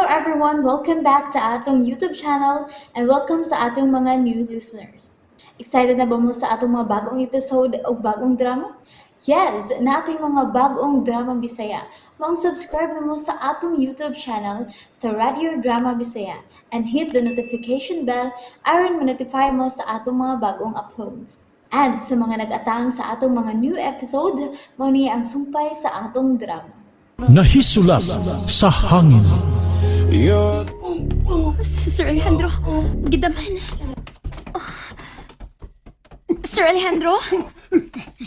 everyone, welcome back to atong YouTube channel and welcome sa atong mga new listeners. Excited na ba mo sa atong mga bagong episode o bagong drama? Yes, na ating mga bagong drama Bisaya. Mag-subscribe na mo sa atong YouTube channel sa Radio Drama Bisaya and hit the notification bell aron ma-notify mo sa atong mga bagong uploads. And sa mga nag-atang sa atong mga new episode, mo niya ang sumpay sa atong drama. Nahisulap sa hangin. Sir Alejandro, gidaman. Sir Alejandro?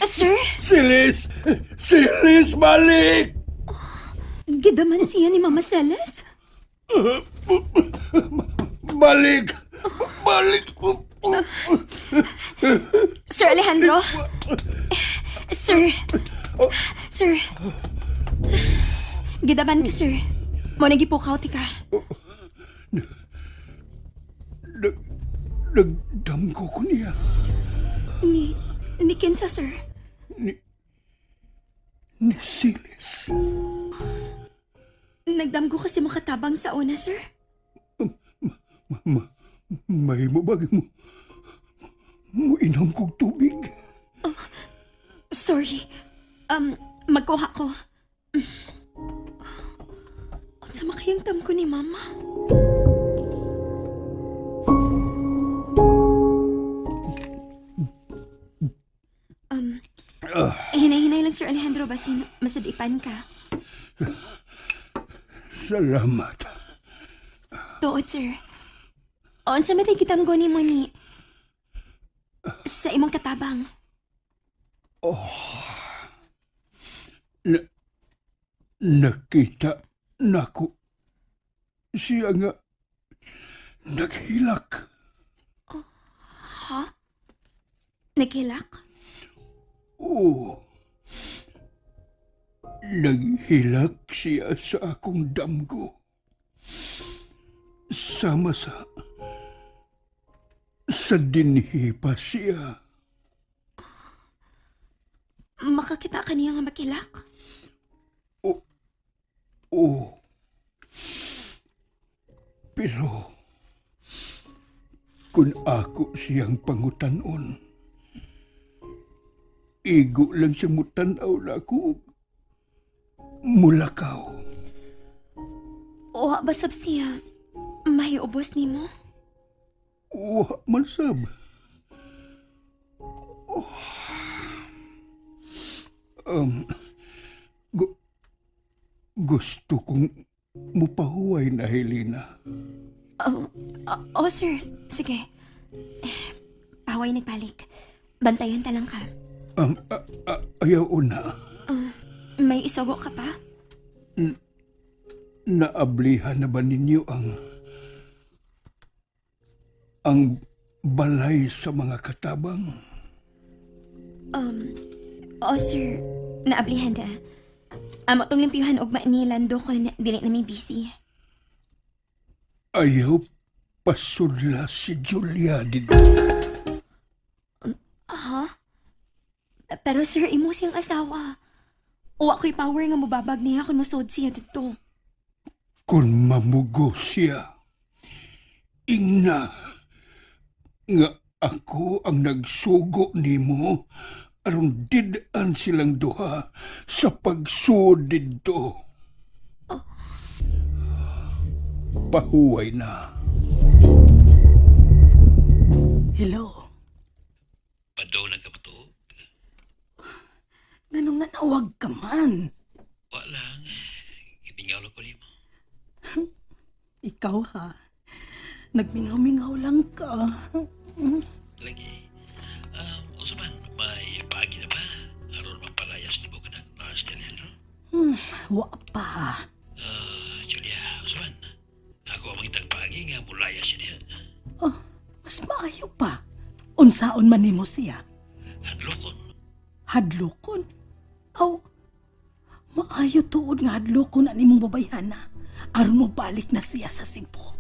Sir? Silis! Silis, balik! Gidaman siya ni Mama Celes? Balik! Balik! Sir Alejandro? Sir? Sir? Gidaman ka, sir. Mo nagipukaw, tika. Nagdamgo ko niya. Ni Kinsa, sir? Ni Silis. Nagdamgo kasi makatabang sa una, sir? May mo ba mo inom kong tubig? Sorry. Magkuha ko. Unsa makayangtam ko ni Mama? Hinay-hinay lang, Sir Alejandro, basin masudipan ka. Salamat. Tuot, sir. Unsa matay kitanggo ni mo ni sa imong katabang? Nakita nako siya nga naghilak. Ha? Naghilak? Oo. Naghilak siya sa akong damgo. Sama sa dinhi pa siya. Makakita ka niya nga makilak? Oo. Pero kung ako siyang pangutanon, igo lang siya mutanaw na ako mulakaw. O basab siya mahiubos ni mo? Wa man sab. Gusto kong mupahuway na, Helena. Sir. Sige. Paway nagbalik. Bantayan ta lang ka. Ayaw una. May isago ka pa? Naablihan na ba ninyo ang balay sa mga katabang? Sir. Naablihan da. Amo tong limpyuhan og maanilando ko na dili na may busy. Ayaw pasudla si Julia dito. Ha? Pero sir, imo siyang asawa. Uwa ko'y power nga mubabag niya kung musod siya dito. Kung mamugo siya, ingna nga ako ang nagsugo nimo aron did-an silang duha sa pagsud didto. Pahuway na. Hello? Padaw na ka ba to? Nanong nanawag ka man? Wala lang. Ibingaw lang ko ni mo. Ikaw ha? Nagmingaw-mingaw lang ka. Lagi. Usapan, may pagi na ba? Aron mapalayas ni mo ka ng Nars de Alejandro? Wa pa. Julia, usapan. Ako ang itang pagi nga mulayas siya niya. Oh, mas maayo pa. Unsaon man nimo siya? Hadlokon. Hadlokon? Aw, maayo tuod nga hadlokon na nimong babayhana. Aron mo balik na siya sa Cebu.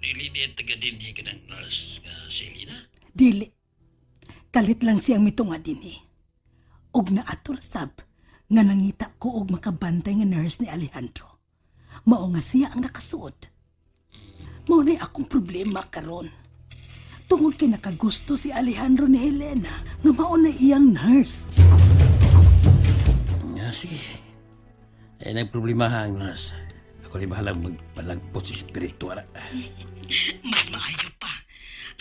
Dili niya taga din niya ka ng Nars nga Selena? Dili. Kalit lang siyang mitunga dinhi. Og naatol sab nga nangita ko og makabantay nga nurse ni Alejandro. Mao nga siya ang nakasuod. Mao na'y akong problema karon. Tungod kay nakagusto si Alejandro ni Helena nga mao na iyang nurse. Sige. Nagproblema ang nurse. Ako ni bahalang magpalagpot sa espiritual. Mas maayo pa.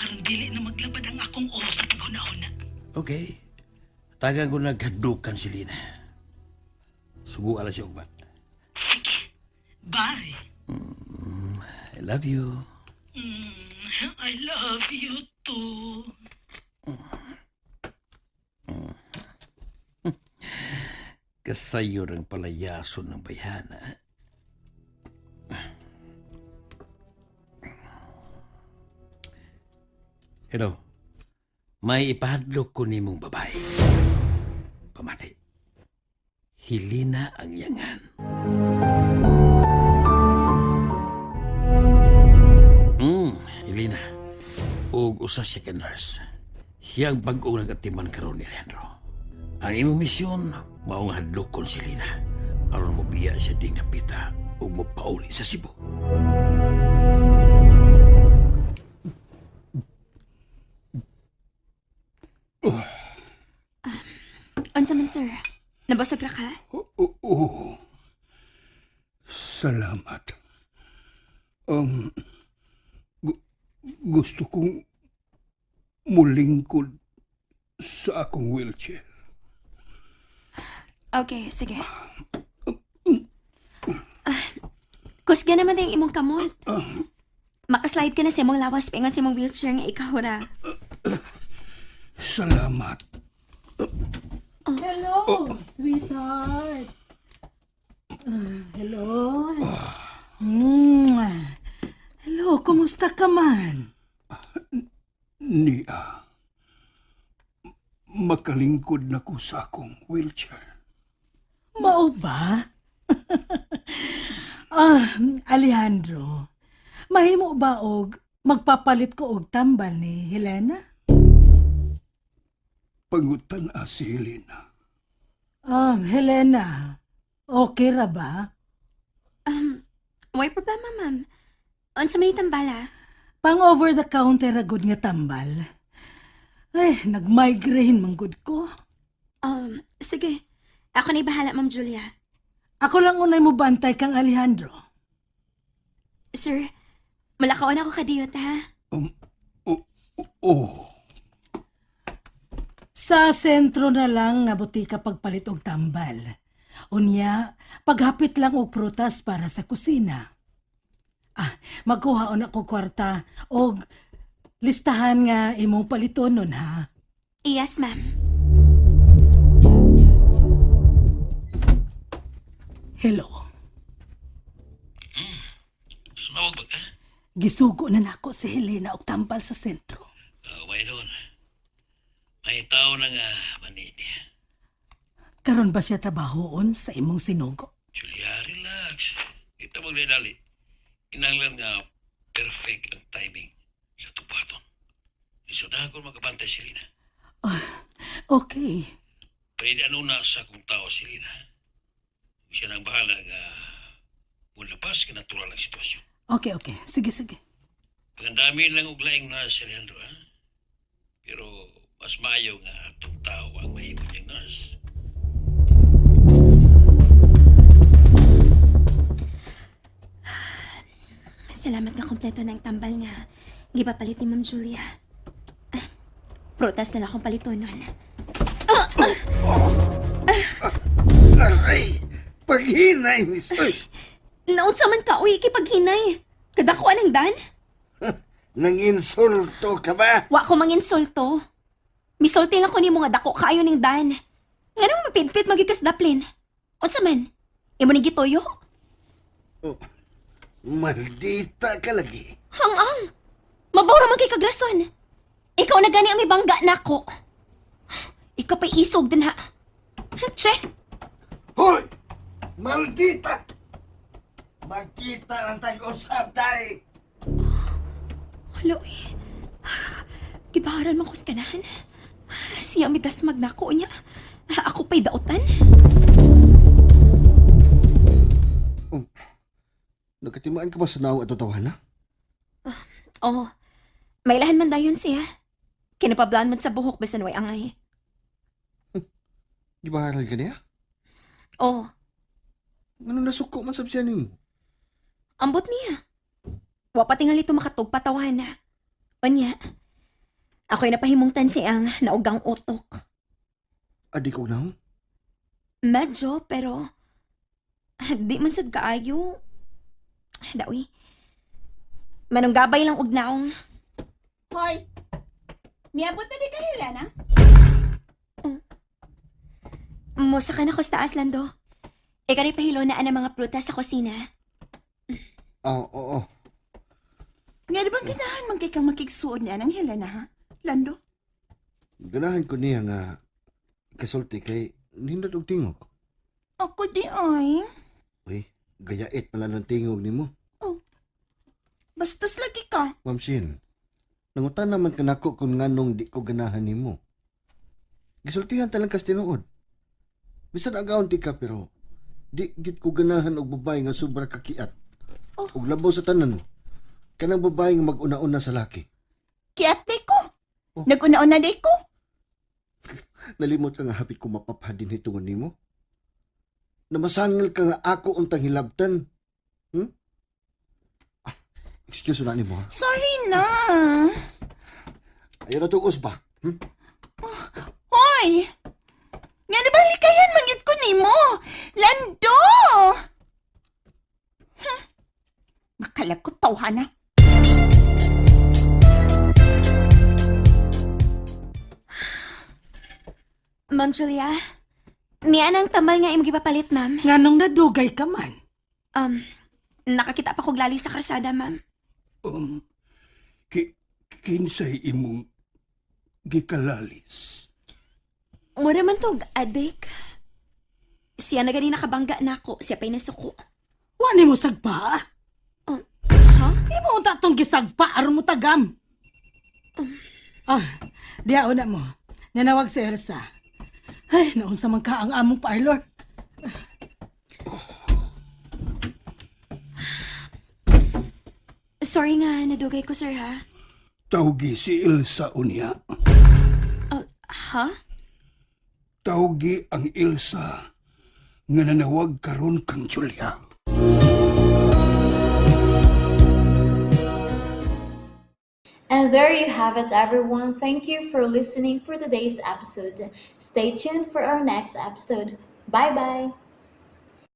Aron dili na maglabad ang akong oras sa paghuna-huna. Okay. Tagang ko naghadukan si Lina. Sugo ala siya ba? Sige. Bye. I love you. I love you too. Kasayo ng palayason ng bayana. Hello. May ipahadlok ko ni mong babae. Pamati. Hilina ang yangan. Hilina. Ug usa siya ka nurse. Siya ang bag-o nagatiman karon ni Alejandro. Ang imong misyon, maong hadlokon si Lina. Aron mo biya siya ding napita o mo pauli sa Cebu. Unsa man, sir? Nabasag ra ka? Oo. Salamat. Gusto kong mulingkod sa akong wheelchair. Okay, sige. Kusga naman yung imong kamot. Makaslide ka na sa imong lawas pingan sa imong wheelchair nga ikaw ra. Salamat. Hello, sweetheart. Hello. Hello, kumusta ka man? Nia, makalingkod na ko sa akong wheelchair. Mao ba? Alejandro, mahimo ba og magpapalit ko og tambal ni Helena? Pangutan si Helena. Helena, okay ra ba? Why problema, ma'am? Unsa man itambala? Pang over the counter ra gud nga tambal. Ay, nag-migraine man gud ko. Sige. Ako na bahala, Ma'am Julia. Ako lang unay mo bantay kang Alejandro. Sir, malakawan ako kadiyot, ha? Oh. Sa sentro na lang nga butika pagpalit og tambal. Unya, paghapit lang og prutas para sa kusina. Magkuhaon ako kwarta og listahan nga imong palitonon, ha? Yes, ma'am. Hello. Sumawag ba ka? Gisugo na nako si Helena og tambal sa sentro. Mayroon. May tao na nga manini. Karon ba siya trabahoon sa imong sinugo? Julia, relax. Ito magdadali. Inanglan nga perfect ang timing sa tupaton. Isudahan ko magkabantay si Lina. Okay. Pwede ano na sa kung tao si Lina. Siya nang bahala nga mulabas ka natural ang sitwasyon. Okay. Sige. Ang dami lang og laing na si Alejandro, ha? Pero mas maayo nga atong tao ang mahimo niyang nurse. Salamat nga kompleto ng tambal nga. Gipapalit ni Ma'am Julia. Prutas na lang akong palitonon. Aray! Paghinay, miss. Ay! Naunsa man ka, uy, ikipaghinay. Kadakuan ang dan? Nang-insulto ka ba? Wa ko manginsulto. Misulti lang ko ni mga dako kaayo ning dan. Nga nang mapidpit magikas daplin. Unsa man? Imo ni gitoyo? Maldita ka lagi. Hang-ang. Mabawra man kay kagrason. Ikaw na gani ang may bangga nako. Ikaw pa'y isog din ha. Che, Hoy! Maldita! Magkita ng tag-usap, day! halo eh. Gibaharan man ko sa kanahan. Siya mitas magnako niya. Ako pa'y dautan. Nakatimaan ka ba sa naong ato tawahan, ha? Oh, may lahan man dayon siya. Kinapablaan man sa buhok bisan way angay. Gibaharal ka niya? Oh, Ano nasuko man sa siya mo? ambot niya. Wa pa tingali ito makatugpatawan na. Unya, ako'y napahimungtan siyang naugang utok. Adi ko na? Medyo, pero di man sad kaayo. Dawi. Manunggabay lang og naong. Hoy, miabot na di ka Helena? Musa ka na ko sa taas, Lando. Ikari pahilo na ang mga prutas sa kusina. Oo. Nga di bang ganahan man kay kang makigsuod niya ng Helena, ha? Lando? Ganahan ko niya nga kasulti kay nindot og tingog. Ako di ay. Uy, gayait pala ng tingog nimo. Bastos lagi ka. Ma'am Shin, nangutan naman ka nako kung nganong di ko ganahan nimo. Gisultihan talang kas tinuod. Bisan agawon ti ka pero di gid ko ganahan og babae nga sobra kakiat. Og labaw sa tanan. Kanang babae nga mag-una-una sa laki. Kiate ko. Oh. Nag-una-una di ko. Nalimot ka nga hapit ko mapapahadin hitungon nimo. Namasangil ka nga ako untang hilabtan. Excuse na nimo ha. Sorry na. Ayaw na tuos ba? Hoy! Nga di ba likayan mangyot ko nimo? Lando! Makalagkot tawhana. Ma'am Julia, niya nang tamal nga imong gipapalit, ma'am. Nganong nadugay ka man? Nakakita pa kog lali sa karsada, ma'am. Kinsay imong gikalalis. Mura man tog, adik. Siya na gani nakabangga na ako. Siya pa'y nasuko. Wani mo sagpa? Ha? Imo unta tong gisagpa aron mo tagam. Diya una mo. Nanawag si Elsa. Ay, naunsa man ka ang among parlor. Sorry nga, nadugay ko, sir, ha? Tawgi si Ilsa unya. Ha? Tawgi ang Ilsa nga nanawag karon kang Julia. And there you have it, everyone. Thank you for listening for today's episode. Stay tuned for our next episode. Bye bye.